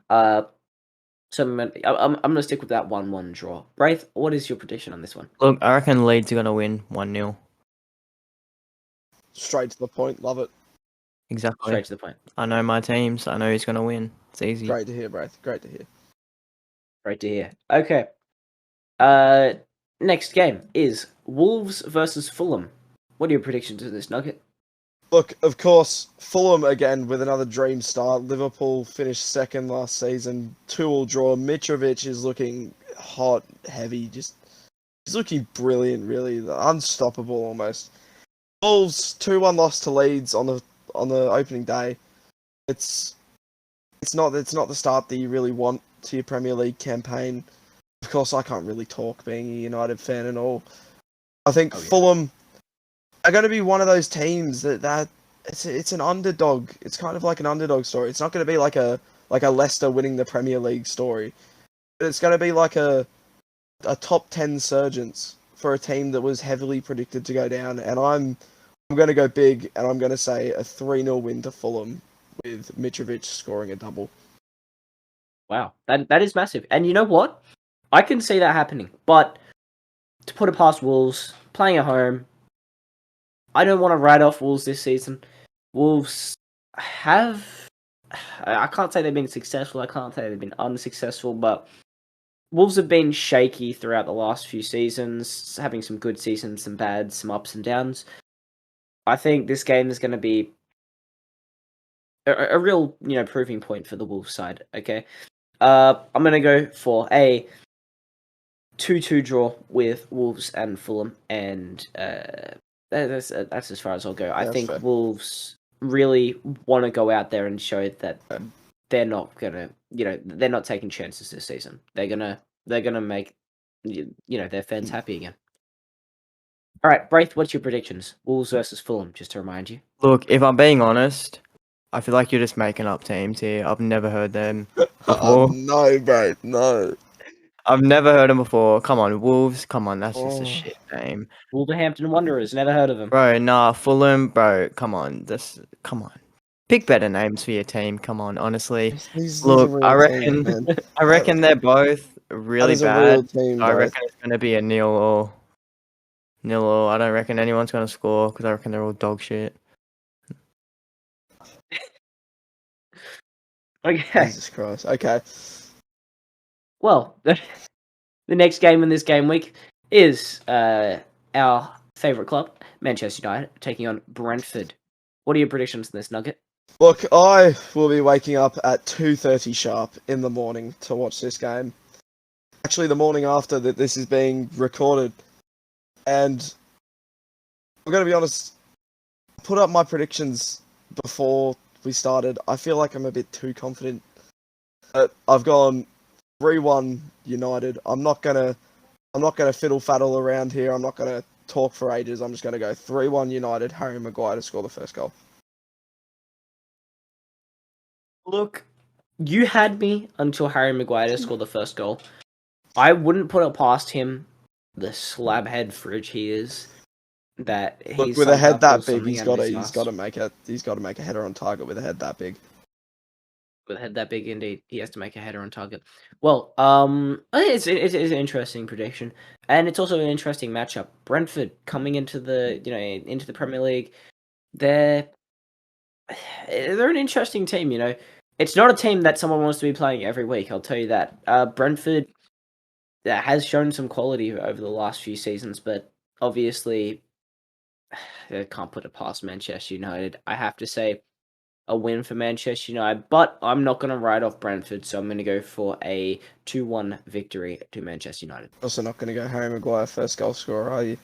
So I'm going to stick with that 1-1 draw. Braith, what is your prediction on this one? Look, I reckon Leeds are gonna win 1-0. Straight to the point. Love it. Exactly. Straight to the point. I know my teams. I know who's gonna win. It's easy. Great to hear, Braith. Great to hear. Great to hear. Okay. Next game is Wolves versus Fulham. What are your predictions of this, Nugget? Look, of course, Fulham again with another dream start. Liverpool finished second last season. 2-2 draw. Mitrovic is looking hot, heavy. He's looking brilliant, really. Unstoppable almost. Wolves 2-1 loss to Leeds on the opening day. It's not the start that you really want to your Premier League campaign. Of course, I can't really talk being a United fan and all. I think Fulham are going to be one of those teams that it's an underdog. It's kind of like an underdog story. It's not going to be like a Leicester winning the Premier League story. But it's going to be like a top 10 surgeons for a team that was heavily predicted to go down. And I'm going to go big, and I'm going to say a 3-0 win to Fulham with Mitrovic scoring a double. Wow, that is massive. And you know what? I can see that happening. But to put it past Wolves, playing at home, I don't want to write off Wolves this season. Wolves have... I can't say they've been successful. I can't say they've been unsuccessful, but Wolves have been shaky throughout the last few seasons, having some good seasons, some bad, some ups and downs. I think this game is going to be a real proving point for the Wolves side. Okay, I'm gonna go for a 2-2 draw with Wolves and Fulham, and that's as far as I'll go. I That's think fair. Wolves really want to go out there and show that they're not gonna, they're not taking chances this season. They're gonna make their fans happy again. All right, Braith, what's your predictions? Wolves versus Fulham, just to remind you. Look, if I'm being honest, I feel like you're just making up teams here. I've never heard them before. No, bro, no. I've never heard them before. Come on, Wolves. Come on, that's just a Oh. shit name. Wolverhampton Wanderers, never heard of them. Bro, nah, Fulham, bro, come on. Come on. Pick better names for your team. Come on, honestly. These Look, are real I teams, reckon man. I reckon they're both really is a real bad. team, I bro. reckon it's gonna be a 0-0. 0-0. I don't reckon anyone's gonna score because I reckon they're all dog shit. Okay. Jesus Christ. Okay. Well, the next game in this game week is our favourite club, Manchester United, taking on Brentford. What are your predictions in this, Nugget? Look, I will be waking up at 2:30 sharp in the morning to watch this game. Actually, the morning after that this is being recorded. And I'm going to be honest, I put up my predictions before we started. I feel like I'm a bit too confident. But I've gone 3-1 United. I'm not gonna fiddle faddle around here. I'm not gonna talk for ages. I'm just gonna go 3-1 United. Harry Maguire to score the first goal. Look, you had me until Harry Maguire scored the first goal. I wouldn't put it past him, the slab head fridge he is. That Look, with a head that big, he's got to make a header on target with a head that big. With a head that big, indeed, he has to make a header on target. Well, it's an interesting prediction, and it's also an interesting matchup. Brentford coming into the into the Premier League, they're an interesting team. It's not a team that someone wants to be playing every week. I'll tell you that. Brentford has shown some quality over the last few seasons, but obviously, I can't put it past Manchester United. I have to say, a win for Manchester United, but I'm not going to write off Brentford, so I'm going to go for a 2-1 victory to Manchester United. Also not going to go Harry Maguire first goal scorer, are you?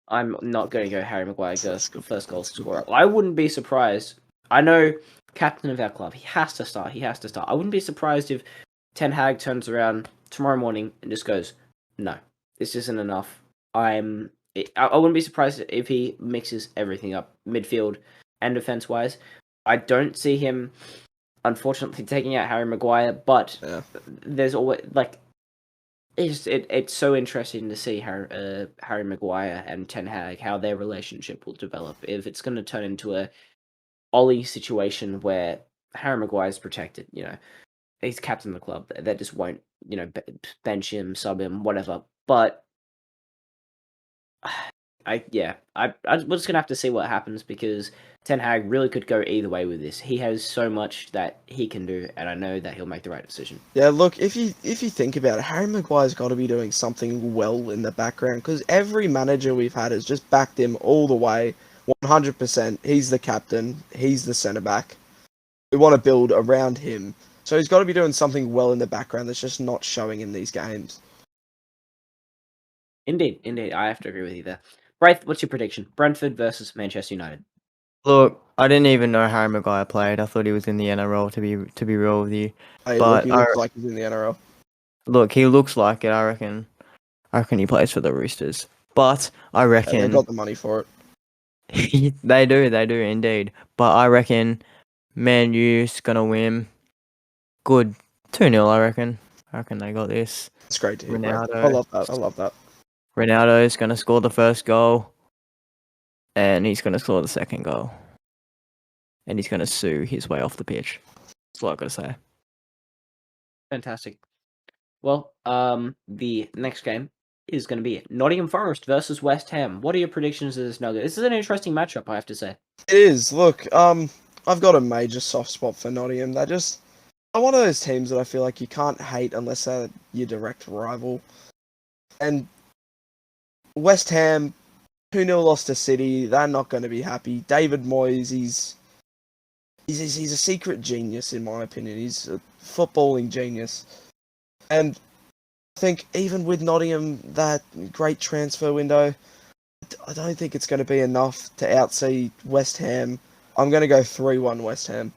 I'm not going to go Harry Maguire first goal scorer. I wouldn't be surprised. I know, captain of our club, he has to start. I wouldn't be surprised if Ten Hag turns around tomorrow morning and just goes, no, this isn't enough. I wouldn't be surprised if he mixes everything up, midfield and defense-wise. I don't see him, unfortunately, taking out Harry Maguire, but there's always, it's so interesting to see Harry Maguire and Ten Hag, how their relationship will develop. If it's going to turn into a Ollie situation where Harry Maguire is protected, he's captain of the club, that just won't, bench him, sub him, whatever. But we're just gonna have to see what happens, because Ten Hag really could go either way with this. He has so much that he can do, and I know that he'll make the right decision. Yeah, look, if you think about it, Harry Maguire's got to be doing something well in the background, because every manager we've had has just backed him all the way, 100%. He's the captain. He's the centre back. We want to build around him, so he's got to be doing something well in the background that's just not showing in these games. Indeed, I have to agree with you there. Braith, what's your prediction? Brentford versus Manchester United. Look, I didn't even know Harry Maguire played. I thought he was in the NRL, to be real with you. Hey, But look, he looks like he's in the NRL. Look, he looks like it. I reckon he plays for the Roosters. But I reckon they got the money for it. They do indeed. But I reckon Man U's gonna win. Good 2-0. I reckon they got this. It's great to hear. Ronaldo. I love that. Ronaldo's gonna score the first goal, and he's gonna score the second goal, and he's gonna sue his way off the pitch. That's all I've got to say. Fantastic. Well, the next game is going to be Nottingham Forest versus West Ham. What are your predictions of this Nugget? This is an interesting matchup, I have to say. It is. Look, I've got a major soft spot for Nottingham. They're one of those teams that I feel like you can't hate unless they're your direct rival. And West Ham, 2-0 loss to City. They're not going to be happy. David Moyes, he's a secret genius in my opinion. He's a footballing genius, and I think even with Nottingham, that great transfer window, I don't think it's going to be enough to outsee West Ham. I'm going to go 3-1 West Ham.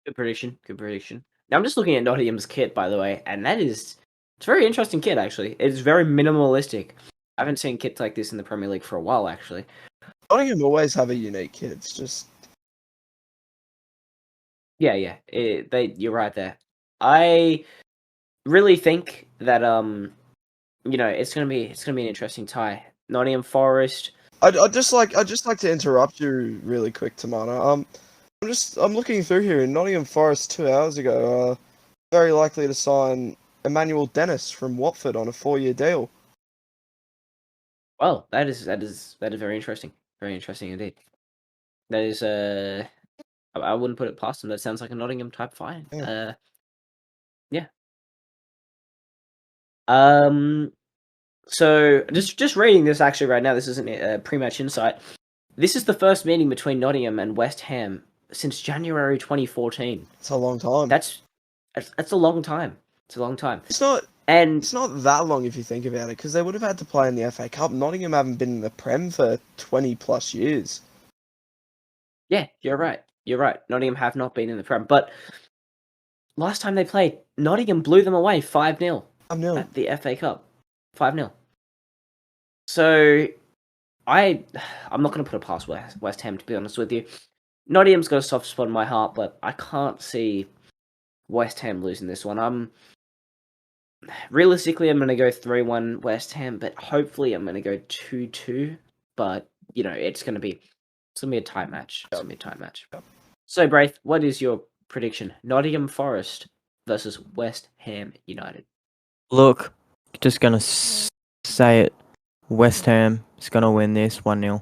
Good prediction. Good prediction. Now I'm just looking at Nottingham's kit, by the way, and it's a very interesting kit actually. It's very minimalistic. I haven't seen kits like this in the Premier League for a while, actually. Nottingham always have a unique kit. It's just Yeah. You're right there. I really think that it's gonna be an interesting tie. Nottingham Forest. I'd just like to interrupt you really quick, Tahmana. I'm looking through here, and Nottingham Forest 2 hours ago are very likely to sign Emmanuel Dennis from Watford on a 4-year deal. Well, that is very interesting. Very interesting indeed. That is I wouldn't put it past them. That sounds like a Nottingham type find. Yeah. Yeah. So just reading this actually right now. This isn't a pre-match insight. This is the first meeting between Nottingham and West Ham since January 2014. It's a long time. That's a long time. It's a long time. It's not that long if you think about it, because they would have had to play in the FA Cup. Nottingham haven't been in the Prem for 20 plus years. Yeah, you're right. You're right. Nottingham have not been in the Prem, but last time they played, Nottingham blew them away 5-0 at the FA Cup. 5-0. So I'm not going to put it past West Ham, to be honest with you. Nottingham's got a soft spot in my heart, but I can't see West Ham losing this one. Realistically, I'm going to go 3-1 West Ham, but hopefully I'm going to go 2-2. But it's going to be a tight match. It's going to be a tight match. So, Braith, what is your prediction? Nottingham Forest versus West Ham United. Look, just gonna say it. West Ham is gonna win this 1-0.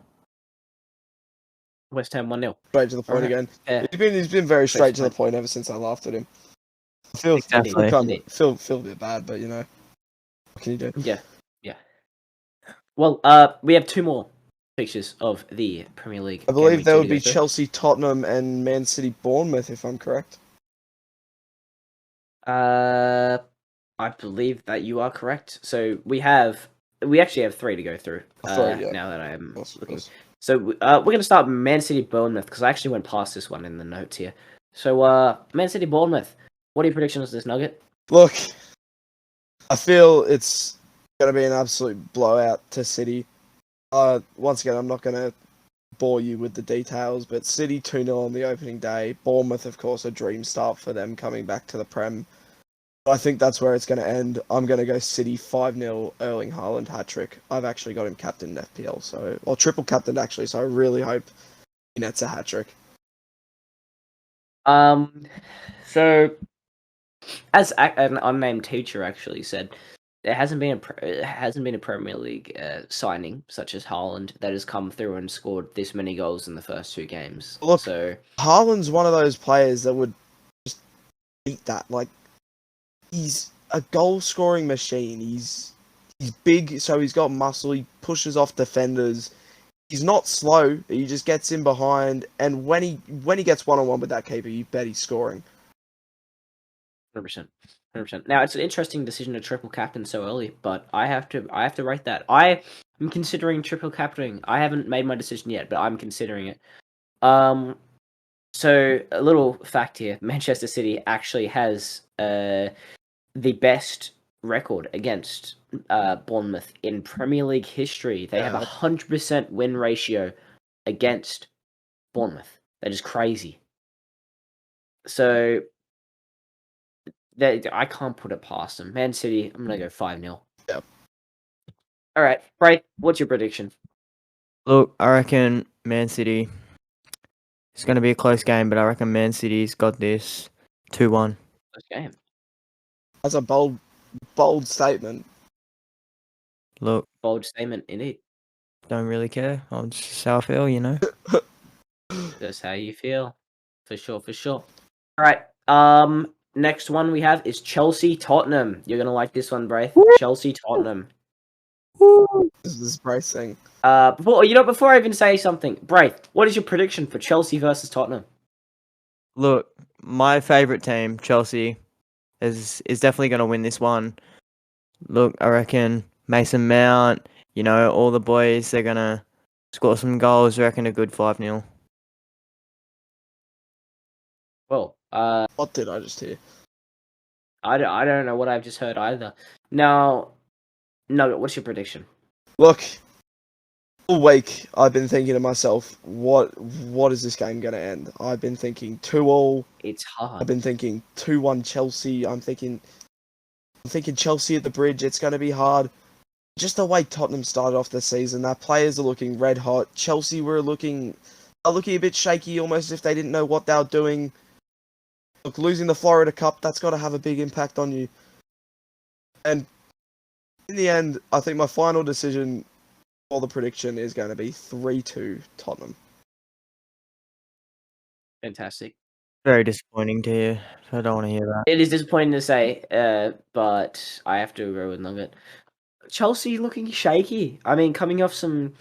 West Ham 1-0. Straight to the point again. Yeah. He's been very straight to the point ever since I laughed at him. I feel a bit bad, but what can you do? Yeah. Well, we have 2 more fixtures of the Premier League. I believe there would be Chelsea, Tottenham, and Man City, Bournemouth, if I'm correct. I believe that you are correct. So we actually have 3 to go through. Now that I am looking. So we're going to start Man City, Bournemouth, because I actually went past this one in the notes here. So Man City, Bournemouth. What are your predictions of this, Nugget? Look, I feel it's going to be an absolute blowout to City. Once again, I'm not going to bore you with the details, but City 2-0 on the opening day. Bournemouth, of course, a dream start for them coming back to the Prem. I think that's where it's going to end. I'm going to go City 5-0 Erling Haaland hat-trick. I've actually got him captain in FPL, or triple captain actually, so I really hope he nets a hat-trick. So, as an unnamed teacher actually said, there hasn't been a Premier League signing such as Haaland that has come through and scored this many goals in the first 2 games. Look, so Haaland's one of those players that would just beat that. Like, he's a goal-scoring machine. He's big, so he's got muscle. He pushes off defenders. He's not slow. He just gets in behind, and when he gets one-on-one with that keeper, you bet he's scoring. 100%. Now it's an interesting decision to triple captain so early, but I have to rate that. I am considering triple captaining. I haven't made my decision yet, but I'm considering it. So a little fact here: Manchester City actually has the best record against Bournemouth in Premier League history. They have 100% win ratio against Bournemouth. That is crazy. So I can't put it past them. Man City, I'm going to go 5-0. Yep. All right, Bright, what's your prediction? Look, I reckon Man City. It's going to be a close game, but I reckon Man City's got this 2-1. Close game. That's a bold statement. Look, Bold statement, indeed. don't really care. I'll just how I feel, That's how you feel. For sure. All right, next one we have is Chelsea Tottenham. You're gonna like this one, Braith. Chelsea Tottenham. Woo! This is Bryce saying. Before I even say something, Braith, what is your prediction for Chelsea versus Tottenham? Look, my favourite team, Chelsea, is definitely going to win this one. Look, I reckon Mason Mount, all the boys, they're going to score some goals. I reckon a good 5-0. Well, What did I just hear? I don't know what I've just heard either. Now, Nugget, what's your prediction? Look, all week I've been thinking to myself, what is this game going to end? I've been thinking 2-2. It's hard. I've been thinking 2-1 Chelsea. I'm thinking Chelsea at the bridge. It's going to be hard. Just the way Tottenham started off the season, their players are looking red hot. Chelsea are looking a bit shaky, almost as if they didn't know what they were doing. Look, losing the Florida Cup, that's got to have a big impact on you. And in the end, I think my final decision for the prediction is going to be 3-2 Tottenham. Fantastic. Very disappointing to hear. I don't want to hear that. It is disappointing to say, but I have to agree with Nugget. Chelsea looking shaky. I mean, coming off some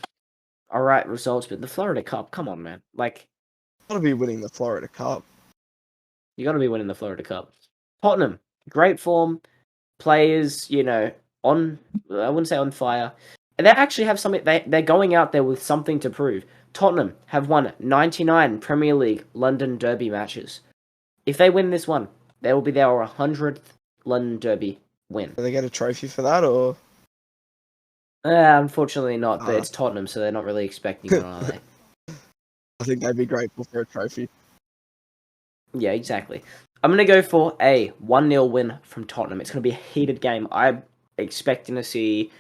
alright results, but the Florida Cup, come on, man. Like, Got to be winning the Florida Cup. you got to be winning the Florida Cup. Tottenham, great form. Players, on, I wouldn't say on fire. And they actually have something, they're going out there with something to prove. Tottenham have won 99 Premier League London Derby matches. If they win this one, they will be their 100th London Derby win. Do they get a trophy for that, or? Unfortunately not, but Ah. it's Tottenham, so they're not really expecting one, are they? I think they'd be grateful for a trophy. Yeah, exactly. I'm going to go for a 1-0 win from Tottenham. It's going to be a heated game. I'm expecting to see,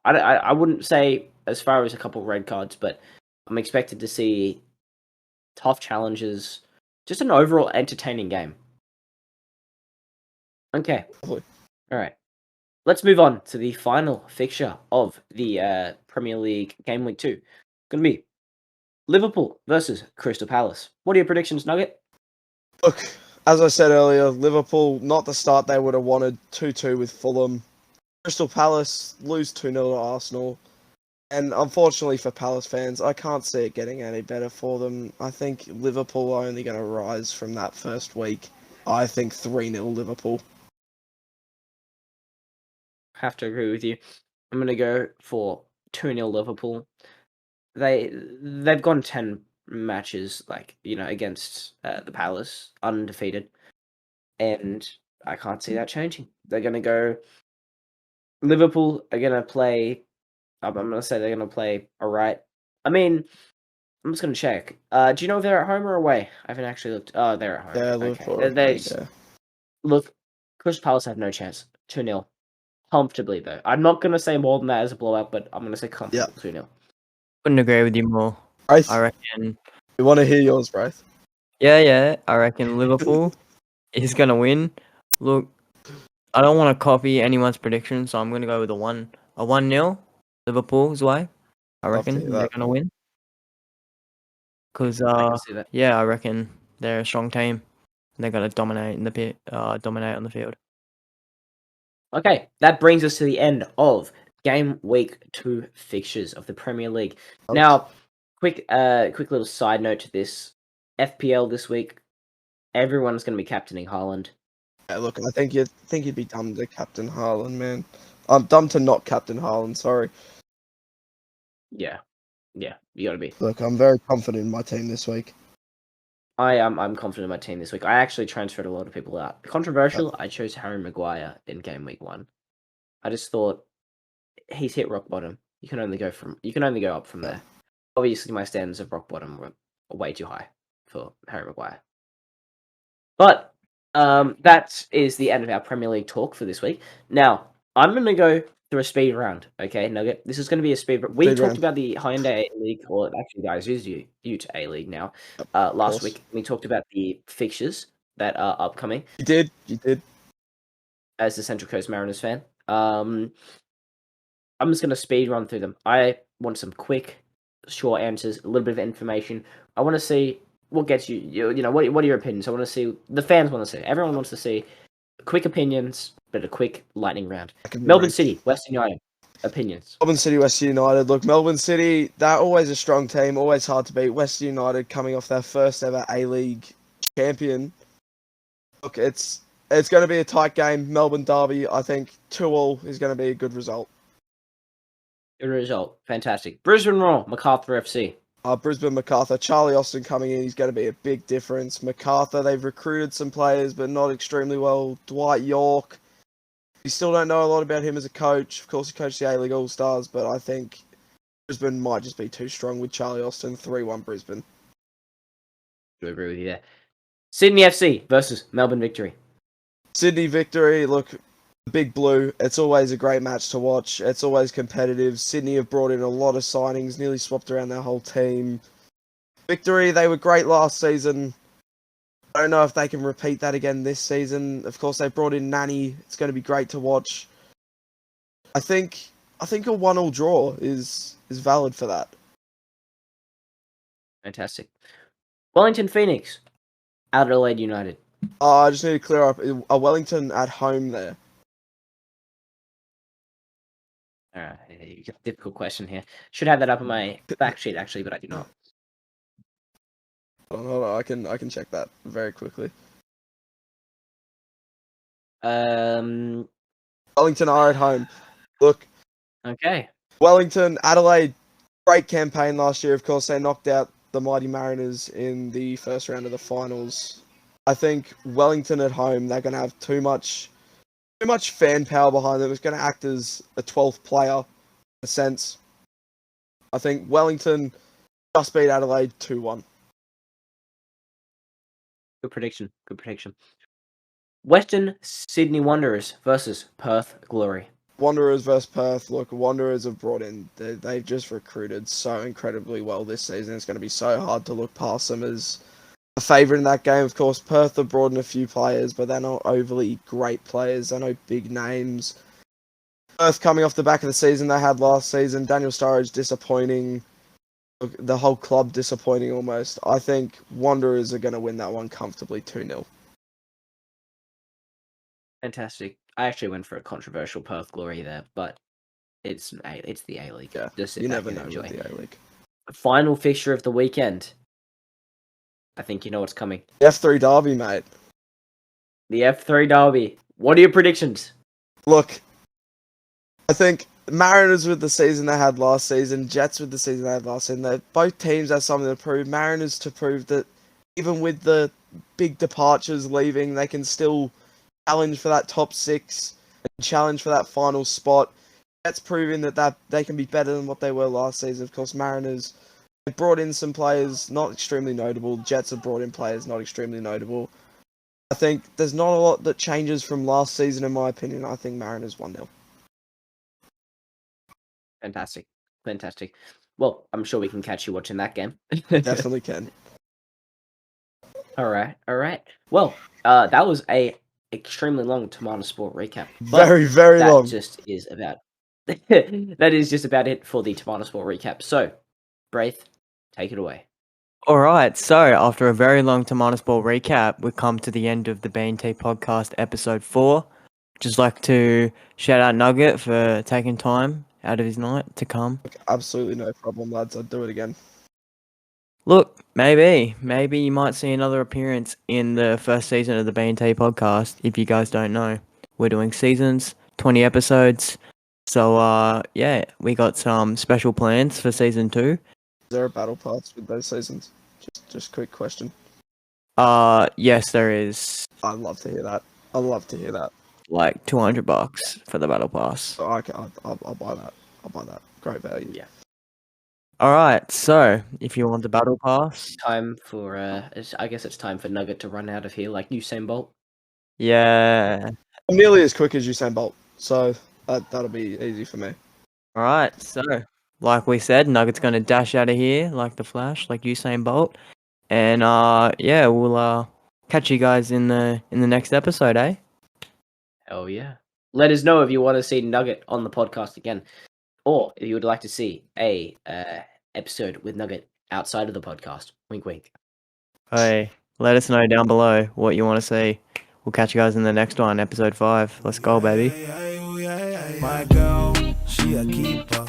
I wouldn't say as far as a couple of red cards, but I'm expected to see tough challenges, just an overall entertaining game. Okay. Lovely. All right. Let's move on to the final fixture of the Premier League Game Week 2. It's going to be Liverpool versus Crystal Palace. What are your predictions, Nugget? Look, as I said earlier, Liverpool, not the start they would have wanted, 2-2 with Fulham. Crystal Palace lose 2-0 to Arsenal. And unfortunately for Palace fans, I can't see it getting any better for them. I think Liverpool are only going to rise from that first week. I think 3-0 Liverpool. Have to agree with you. I'm going to go for 2-0 Liverpool. They've gone 10 matches, against the Palace, undefeated. And I can't see that changing. They're going to go... Liverpool are going to play... I'm going to say they're going to play alright. I mean, I'm just going to check. Do you know if they're at home or away? I haven't actually looked. Oh, they're at home. Yeah, Okay. Liverpool. Yeah. Look, Crystal Palace have no chance. 2-0. Comfortably, though. I'm not going to say more than that as a blowout, but I'm going to say comfortable 2-0. Couldn't agree with you more. Bryce, I reckon. we want to hear yours, Bryce. Yeah. I reckon Liverpool is going to win. Look, I don't want to copy anyone's prediction, so I'm going to go with a 1-0 Liverpool's way. I Love to reckon hear they're that. going to win. Because, I can see that. yeah, I reckon they're a strong team. They're going to dominate on the field. Okay, that brings us to the end of Game Week 2 fixtures of the Premier League. Now, quick little side note to this. FPL this week, everyone's going to be captaining Haaland. Yeah, look, I think you'd be dumb to captain Haaland, man. I'm dumb to not captain Haaland, sorry. Yeah, you got to be. Look, I'm very confident in my team this week. I'm confident in my team this week. I actually transferred a lot of people out. Controversial, I chose Harry Maguire in Game Week 1. I just thought he's hit rock bottom. You can only go up from there. Obviously, my standards of rock bottom were way too high for Harry Maguire. But that is the end of our Premier League talk for this week. Now, I'm going to go through a speed round, okay, Nugget? This is going to be a speed round. We talked about the Hyundai A-League, or actually, guys, who's you to A-League now. Last week, we talked about the fixtures that are upcoming. You did. As a Central Coast Mariners fan. I'm just going to speed run through them. I want some quick, short answers, a little bit of information. I want to see what gets you. What are your opinions? I want to see. The fans want to see. Everyone wants to see quick opinions, but a quick lightning round. I can be Melbourne brief. City, Western United. Opinions. Melbourne City, Western United. Look, Melbourne City, they're always a strong team, always hard to beat. Western United coming off their first ever A-League champion. Look, it's going to be a tight game. Melbourne derby, I think 2-2 is going to be a good result. Good result. Fantastic. Brisbane Roar, MacArthur FC. Brisbane, MacArthur, Charlie Austin coming in, he's going to be a big difference. MacArthur, they've recruited some players, but not extremely well. Dwight York, we still don't know a lot about him as a coach. Of course, he coached the A-League All-Stars, but I think Brisbane might just be too strong with Charlie Austin. 3-1 Brisbane. I agree with you there. Sydney FC versus Melbourne Victory. Sydney Victory, look, Big Blue, it's always a great match to watch. It's always competitive. Sydney have brought in a lot of signings, nearly swapped around their whole team. Victory, they were great last season. I don't know if they can repeat that again this season. Of course, they brought in Nanny. It's going to be great to watch. I think a 1-1 draw is valid for that. Fantastic. Wellington Phoenix, Adelaide United. I just need to clear up. Are Wellington at home there? You got a difficult question here. Should have that up on my fact sheet actually, but I do not. Hold on, I can check that very quickly. Um. Wellington are at home. Look, Okay. Wellington, Adelaide, great campaign last year. Of course, they knocked out the mighty Mariners in the first round of the finals. I think Wellington at home, they're going to have too much fan power behind them. It's going to act as a 12th player, in a sense. I think Wellington just beat Adelaide 2-1. Good prediction. Good prediction. Western Sydney Wanderers versus Perth Glory. Wanderers versus Perth. Look, Wanderers have brought in, they've just recruited so incredibly well this season. It's going to be so hard to look past them as a favourite in that game. Of course, Perth have brought in a few players, but they're not overly great players. They're no big names. Perth coming off the back of the season they had last season. Daniel Sturridge disappointing. The whole club disappointing almost. I think Wanderers are going to win that one comfortably 2-0. Fantastic. I actually went for a controversial Perth Glory there, but it's the A-League. Yeah, Just sit you back never and know enjoy. with the A-League. Final fixture of the weekend. I think you know what's coming. F3 derby, mate. The F3 derby. What are your predictions? Look, I think Mariners with the season they had last season, Jets with the season they had last season, both teams have something to prove. Mariners to prove that even with the big departures leaving, they can still challenge for that top 6 and challenge for that final spot. Jets proving that they can be better than what they were last season. Of course, Mariners have brought in some players not extremely notable. Jets have brought in players not extremely notable. I think there's not a lot that changes from last season, in my opinion. I think Mariners 1-0. Fantastic. Fantastic. Well, I'm sure we can catch you watching that game. Definitely can. All right. All right. Well, that was a extremely long Tahmana Sport recap. but Very, very that long. just is about that is just about it for the Tahmana Sport recap. So, Braith, take it away. All right, so after a very long Tahmana Sport recap, we've come to the end of the BNT podcast episode 4. Just like to shout out Nugget for taking time out of his night to come. Absolutely no problem, lads. I'd do it again. Look, maybe you might see another appearance in the first season of the BNT podcast. If you guys don't know, we're doing seasons, 20 episodes. So, yeah, we got some special plans for season 2. Is there a battle pass with those seasons? Just quick question. Yes, there is I'd love to hear that. I'd love to hear that. like $200 for the battle pass. Okay, I'll buy that. I'll buy that. Great value. Yeah. All right, so if you want the battle pass, Time for I guess it's time for Nugget to run out of here like Usain Bolt. yeah. I'm nearly as quick as Usain Bolt, so that'll be easy for me. All right, so like we said, Nugget's gonna dash out of here like the Flash, like Usain Bolt, and yeah, we'll catch you guys in the next episode, eh? Oh yeah. Let us know if you want to see Nugget on the podcast again, or if you would like to see a episode with Nugget outside of the podcast. Wink, wink. Hey, let us know down below what you want to see. we'll catch you guys in the next one, episode 5. Let's go, baby. My girl, she a keeper.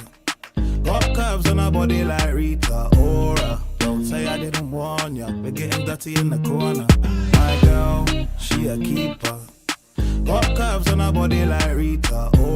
Got curves on her body like Rita Ora. Don't say I didn't warn ya. We're getting dirty in the corner. My girl, she a keeper. Got curves on her body like Rita Ora.